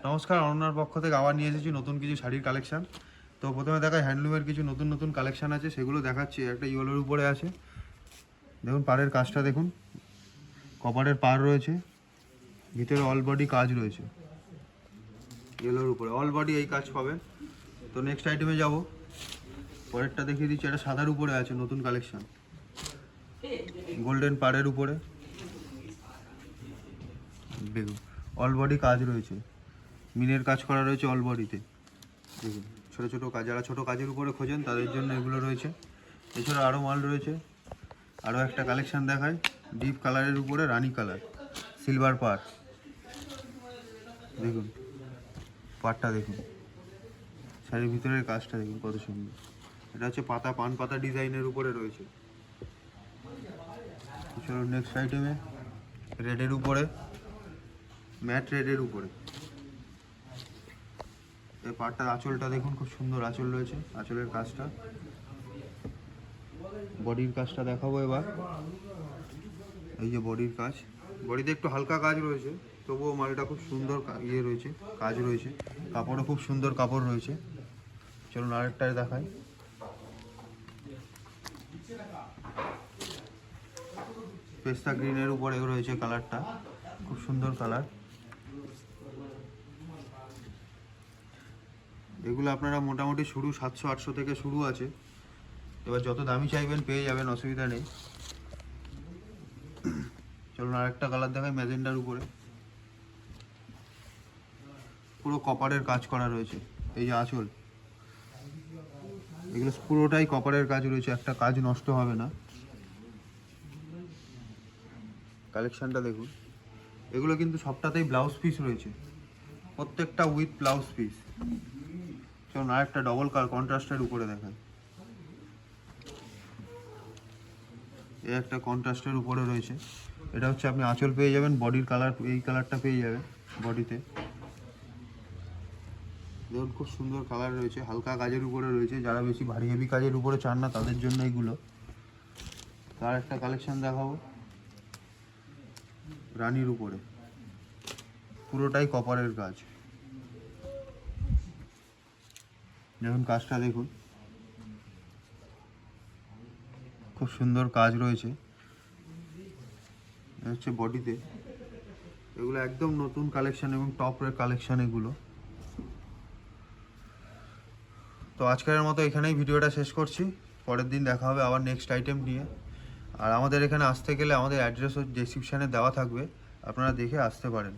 নমস্কার, অনন্যার পক্ষ থেকে আবার নিয়ে এসেছি নতুন কিছু শাড়ির কালেকশান। তো প্রথমে দেখায় হ্যান্ডলুমের কিছু নতুন নতুন কালেকশান আছে, সেগুলো দেখাচ্ছি। একটা ইয়েলোর উপরে আছে, দেখুন পাড়ের কাজটা দেখুন, কপারের পাড় রয়েছে, ভিতরে অল বডি কাজ রয়েছে। ইয়েলোর উপরে অল বডি এই কাজ পাবেন। তো নেক্সট আইটেমে যাব, পরেরটা দেখিয়ে দিচ্ছি। এটা সাদার উপরে আছে, নতুন কালেকশান, গোল্ডেন পাড়ের উপরে দেখুন অল বডি কাজ রয়েছে, মিনের কাজ করা রয়েছে অল বডিতে। দেখুন ছোটো ছোটো কাজ, যারা ছোটো কাজের উপরে খোঁজেন তাদের জন্য এগুলো রয়েছে। এছাড়া আরও মাল রয়েছে। আরও একটা কালেকশান দেখায়, ডিপ কালারের উপরে রানি কালার, সিলভার পাড়। দেখুন পাড়টা দেখুন, শাড়ির ভিতরের কাজটা দেখুন কত সুন্দর। এটা হচ্ছে পাতা, পান পাতা ডিজাইনের উপরে রয়েছে। এছাড়াও নেক্সট আইটেমে রেডের উপরে, ম্যাট রেডের উপরে এই পাড়টার আঁচলটা দেখুন, খুব সুন্দর আঁচল রয়েছে। আঁচলের কাজটা, বডির কাজটা দেখাবো এবার। এই যে বডির কাজ, বডিতে একটু হালকা কাজ রয়েছে, তবুও মালটা খুব সুন্দর ইয়ে রয়েছে, কাজ রয়েছে। কাপড়ও খুব সুন্দর কাপড় রয়েছে। চলুন আরেকটায় দেখাই। পেস্তা গ্রিনের উপরে রয়েছে কালারটা, খুব সুন্দর কালার। এগুলো আপনারা মোটামুটি শুরু 700-800 থেকে শুরু আছে। এবার যত দামি চাইবেন পেয়ে যাবেন, অসুবিধা নেই। চলুন আরেকটা কালার দেখাই, ম্যাজেন্ডার উপরে পুরো কপারের কাজ করা রয়েছে। এই যে আঁচল, এগুলো পুরোটাই কপারের কাজ রয়েছে, একটা কাজ নষ্ট হবে না। কালেকশানটা দেখুন, এগুলো কিন্তু সবটাতেই ব্লাউজ পিস রয়েছে, প্রত্যেকটা উইথ ব্লাউজ পিস। চলুন আরেকটা ডবল কন্ট্রাস্টের উপরে দেখায়। এই একটা কন্ট্রাস্টের উপরে রয়েছে। এটা হচ্ছে আপনি আঁচল পেয়ে যাবেন, বডির কালার এই কালারটা পেয়ে যাবেন বডিতে। দেখুন খুব সুন্দর কালার রয়েছে, হালকা কাজের উপরে রয়েছে। যারা বেশি ভারী হেভি কাজের উপরে চান না তাদের জন্য এগুলো। তার একটা কালেকশান দেখাবো, রানির উপরে পুরোটাই কপারের কাজ। দেখুন কাজটা দেখুন, খুব সুন্দর কাজ রয়েছে। হচ্ছে বডিতে, এগুলো একদম নতুন কালেকশান এবং টপের কালেকশান এগুলো। তো আজকের মতো এখানেই ভিডিওটা শেষ করছি। পরের দিন দেখা হবে আবার নেক্সট আইটেম নিয়ে। আর আমাদের এখানে আসতে গেলে আমাদের অ্যাড্রেসও ডেসক্রিপশানে দেওয়া থাকবে, আপনারা দেখে আসতে পারেন।